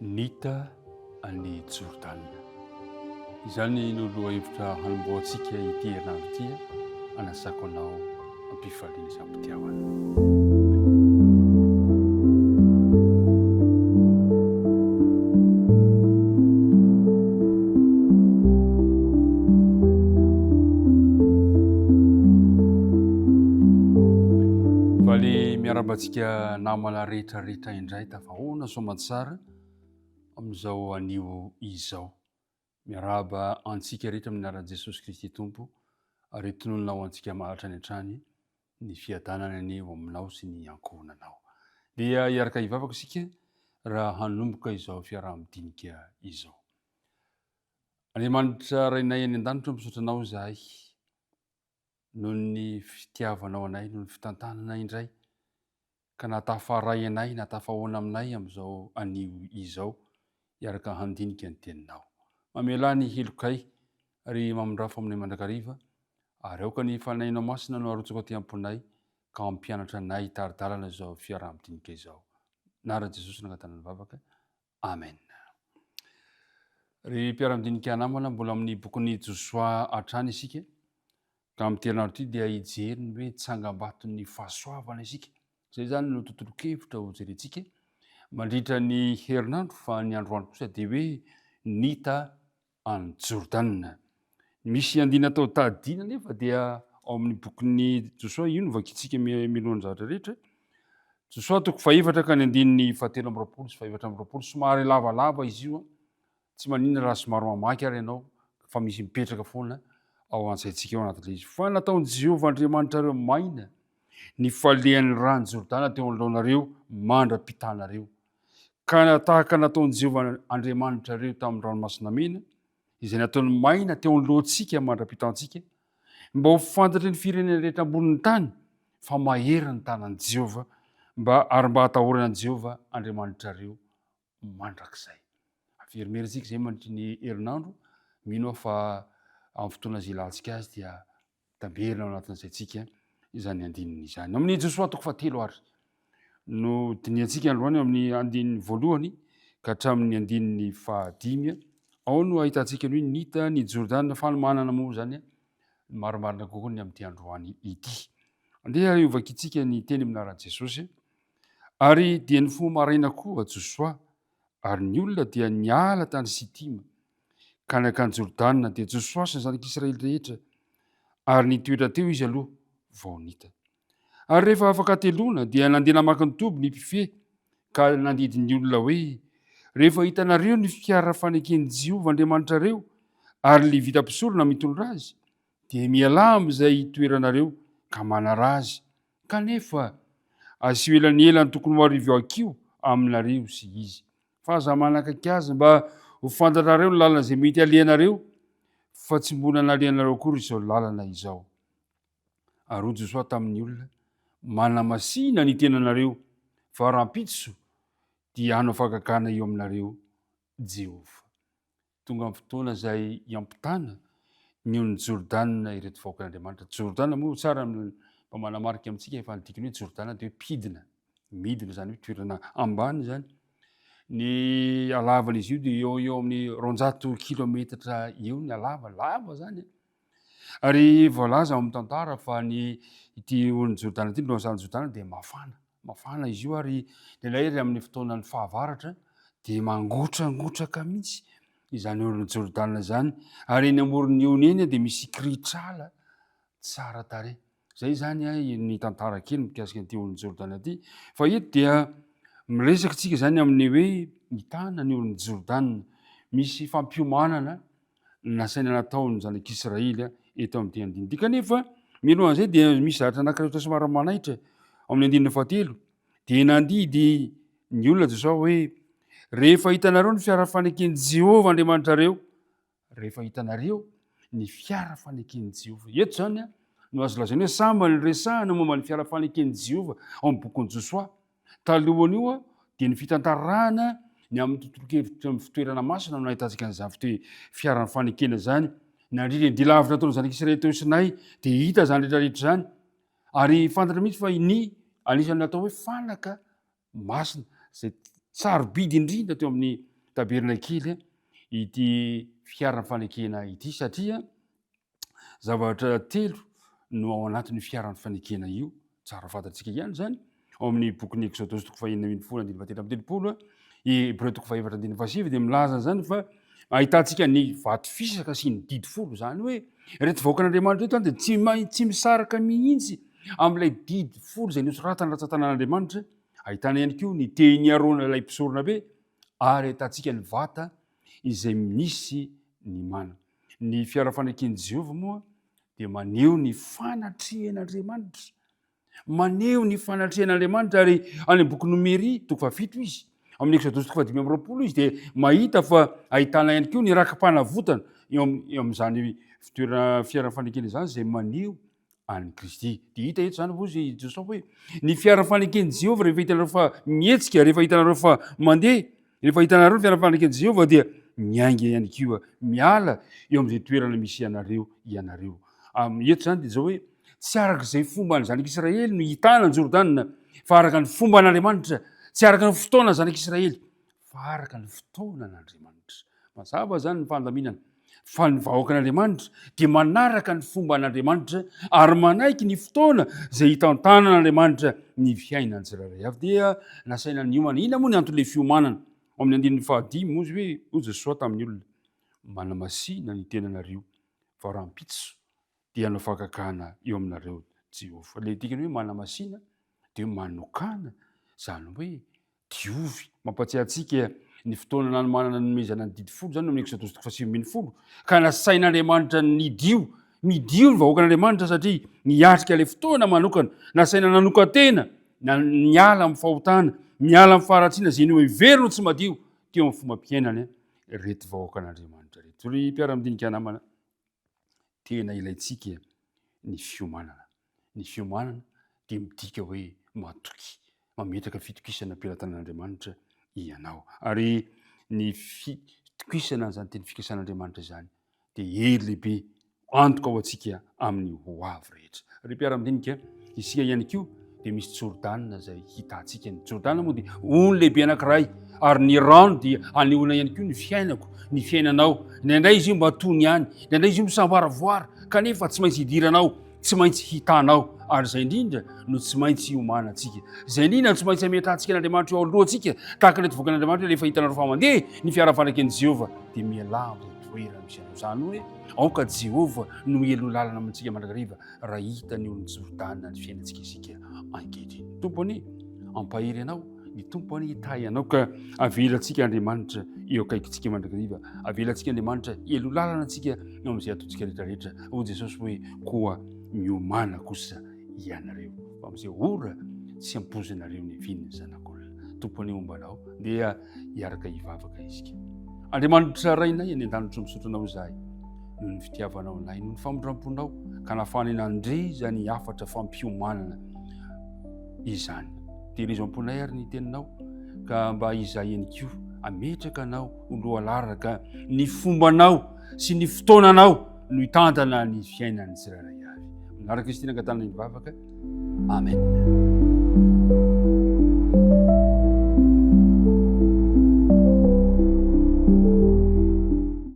Nita any Jordana. Izany no lohahevitra hanomboantsika ity herinandro ity anasako anao ampifaliana sy ampitiavana. Valy miarabantsika namana rehetrarehetra indray tafahoana soamantsara amin'izao anio izao. Miaraba antsika rehetra amin'ny anaran'i Jesosy Kristy Tompo ary tonononao antsika maharitra ny hatrany ny fiadanana anio aminao sy ny ankohonanao. Dia hiaraka hivavaka isika raha hanomboka izao fiaraha-midinika izao. Andriamanitra rainay any an-danitra misaotranao izahay noho ny fitiavanao anay, noho ny fitantanana indray ka natafaray anay, natafahoana aminay amin'izao anio izao hiaraka handinika ny teninao. Mamela ny helokay ary mamindrafo aminay mandrakariva ary aoka ny fanahinao masina no arotsaka aty amponay ka mampianatra anay taridalana izao fiaraha-midinika izao. Naran'i Jesosy nangatana ny vavaka. Amen. Ry mpiara-midinika namana, mbola amin'ny bokin'ny Josoa hatrany isika ka amin'ny herinandro ity dia hijery ny hoe tsangam-baton'ny fahasoavana isika. Izay zany no tontolo-kevitra ho jerentsika mandritra ny herinandro, fa ny androany kosa dia hoe nita any Jordana. Misy andina tao tadina nefa dia ao amin'ny bokin'ny Josoa, io no vakitsika milohan'ny zavatra rehetra. Josoa toko faefatra ka ny andininy 7 sy 8, somary lavalava izy io, tsy maninona raha somary mamaky ary ianao fa misy mipetraka foana ao an-tsaintsika ao anatin'ilay izy. Fa nataon'i Jehovah Andriamanitrareo maina ny falehan'ny rano Jordana teo anoloanareo mandra-pitanareo. Ka tahaka nataon'i Jehovah Andriamanitrareo tamin'ny ranomasina mena, izay nataony maina teo anoloantsika mandra-pitantsika, mba ho fantatry ny firenena rehetra ambonin'ny tany fa mahery ny tanan'i Jehovah, ary mba hatahorana an'i Jehovah Andriamanitrareo mandrakizay. Averimery zay mandritry ny herinandro, mino fa amin'ny fotoana izay ilantsika azy dia tamberina ao anatin'ny saintsika izany andininy izany. Amin'ny Josoa toko 7 no diniantsika androany amin'ny andininy 1 ka hatramin'ny andininy 5. Ao no ahitantsika ny hoe nita ny Jordana, fanomanana moa zany marimarina kokoa ny amin'ity androany ity. Andeha hiovakitsika ny teny amin'ny anaran'i Jesosy. Ary dia ny fo maraina koa Josoa, ary ny olona dia niala tany Sitima ka nakany Jordana, dia Josoa sy ny zanak'Israely rehetra, ary nitoetra teo izy aloha vao nita. Ary rehefa afaka teloana dia nandeha namaky ny toby ny mpife ka nandidy ny olona hoe, rehefa hitanareo ny fiara faneken'i Jehovah Andriamanitrareo ary ny vitam-pisorona mitondra azy, dia miala amin'izay toeranareo ka manara azy. Kanefa asio elany tokony ho arivo akio aminareo sy izy. Fa aza manakaiky azy mba ho fantatrareo ny lalana izay mety alehanareo, fa tsy mbola nalehanareo akory izao lalana izao. Ary hoy Josoa tamin'ny olona, manamasina ny tenanareo, fa rahampitso dia hanao fakakana eo aminareo Jehovah. Tonga amin'ny fotoana izay iampitana ny Jordana ireto vahoakan'Andriamanitra. Jordana moa tsara mba manamarika amintsika efa nidikiny hoe Jordana dia hoe pidina. Midina zany hoe toerana ambany zany. Ny halavan'izy io dia eo amin'ny 200 kilometatra eo ny halava, lava zany. Ary voalaza amin'ny tantara fa ny ity olon'ny Jordana ity, lohan'ny Jordana dia mafana izy io, ary ilay amin'ny fotoanan'ny fahavaratra dia mangotragotraka mihitsy izany olon'ny Jordana zany, ary eny amoron'ny eny dia misy kritrala tsara tarehy. Zay zany ny tantara kely mikasika an'ity olon'ny Jordana ity. Fa eto dia miresaka tsika zany amin'ny hoe hitana ny olon'ny Jordana, misy fampiomanana nasaina nataon'ny zanak'Israely eto amin'ny andininy. Kanefa mialohan'izay dia misy zavatra anankiray somary manaitra amin'ny andininy 7, dia nandidy ny olona Josoa hoe, rehefa hitanareo ny fiara faneken'i Jehovah Andriamanitrareo, rehefa hitanareo ny fiara faneken'i Jehovah. Eto zany no azo lazaina hoe samy ny resahana momba ny fiara faneken'i Jehovah ao amin'ny bokin'i Josoa. Talohany io dia ny fitantarana ny amin'ny tontolo-kevitra amin'ny fitoerana masina no ahitantsika an'izany fiara fanekena zany. Nandritra ny dilavitra nataon'ny zanak'Israely teo Sinay dia hita zany rehetrarehetra zany, ary fantatra mihitsy fa anisan'ny natao hoe fanaka masina, izay sarobidy indrindra teo amin'ny taberna kely ity fiarany fanekena ity satria zavatra telo no ao anatin'ny fiarany fanekena io tsara fantatsika ihany zany ao amin'ny bokyny Exodus toko fahenina ambin'ny folo andiny fatelo amby telopolo Hébreu toko faefatra andiny fasivy de milaza zany fa ahitantsika ny vato fisaka sy ny didy folo zany hoe reto vahoakan'Andriamanitra reto de tsy misaraka mihitsy am'ilay didy folo zay nosoratany ratsan-tanan'Andriamanitra ahitana ihany koa ny tehiny Arona ilay mpisorona be ary ahitantsika ny vata izay misy ny mana ny fiara fanekeny Jehova moa de maneho ny fanatrihan'Andriamanitra maneho ny fanatrihan'Andriamanitra ary any boky Nomery toko fafito izy amin'ny Exodus toko fadimy amby roapolo izy de mahita fa ahitana ihany koa ny rakam-panavotana eo amin'izany fitoerana fiara fanekeny zany zay maneho any Kristy de hita eto zany vozy Jesosy hoe ny fiara fanekeny Jehova rehefa hitanareo fa mihetsika rehefa hitanareo fa mandeha rehefa hitanareo ny fiara fanekeny Jehova dia miainga ihany koa miala eo amin'izay toerana misy ianareo eto zany de zao hoe tsy arak'izay fomba ny zanak'Israely no hitana ny Jordana fa araka ny fomba n'Andriamanitra tsy araka ny fotoana zanak'Israely fa araka ny fotoana n'Andriamanitra mazava zany ny fandaminana fa ny vahoakan'Andriamanitra de manaraka ny fomba n'Andriamanitra ary manaiky ny fotoana zay hitantanan'Andriamanitra ny fiainany tsirairay avy dia nasaina ny homana ina moa ny anton'le fiomanana amin'ny andininy fahadimy mozy hoe hoy Jesosy tamin'ny olona manamasina ny tenanareo fa raha mpitso dia hanao fakakana eo aminareo Jehova le dikany hoe manamasina de manokana zany hoe diovy mampatsiahy antsika ny fotoana nanomanana nomezana ny didy folo zany amin'ny Exodus toko fasivy ambin'ny folo ka nasain'Andriamanitra midio ny vahoakan'Andriamanitra satria niatrika le fotoana manokana nasaina nanokantena niala amin'ny fahotana miala amin'ny faharatsiana zay ny heverino tsy madio teo amin'ny fomba-piainany reto vahoakan'Andriamanitra reto ry mpiara-midinika namana tena ilaitsika ny fiomanana de midika hoe matoky mametraka fitokisana ampelantanan'Andriamanitra ianao ary ny fitokisana zany teny fikasan'Andriamanitra zany de hery lehibe antoka ao antsika amin'ny hoavy rehetra ry mpiara-midinika isika ihany koa de misy Jordana zay hitantsika ny Jordana moa de ony lehibe anankiray ary ny rano dia anehoana ihany koa ny fiainako ny fiainanao nandray izy io mba tony ihany nandray izy io misamboaravoara kanefa tsy maintsy hidiranao tsy maintsy hitanao ary zay indrindra no tsy maintsy hiomana antsika zay indrindra no tsy maintsy hametantsika n'Andriamanitra eo alohantsika tahaka ny voakan'Andriamanitra rehefa hitanareo fa mandeha ny fiara fanekeny Jehova de mialao toerana misy anao zany hoe aoka Jehova no elo lalana amintsika mandrakariva raha hitany eo ny Jordana ny fiainantsika isika ankehitriny tompony ampahery anao ny tompony hitahy anao ka avelantsika Andriamanitra eo akaikitsika mandrakariva avelantsika Andriamanitra elo lalana antsika eo amin'izay ataontsika rehetrarehetra ho Jesosy hoe koa miomana kosa ianareo fa amin'izay ora tsy ampozanareo ny vininy zanak'olona tompony ombanao dia hiaraka hivavaka isika Andriamanitra rainay any an-danitra misotranao izahay noho ny fitiavanao anay noho ny famondramponao ka nahafahany nandre zany afatra fampiomanana izany tehirizao amponay ary ny teninao ka mba izahay ihany koa ametraka anao oloha laraka ny fombanao sy ny fotoananao no hitantana ny fiainany tsirairay avy manaraka izy ty nangatana ny vavaka amen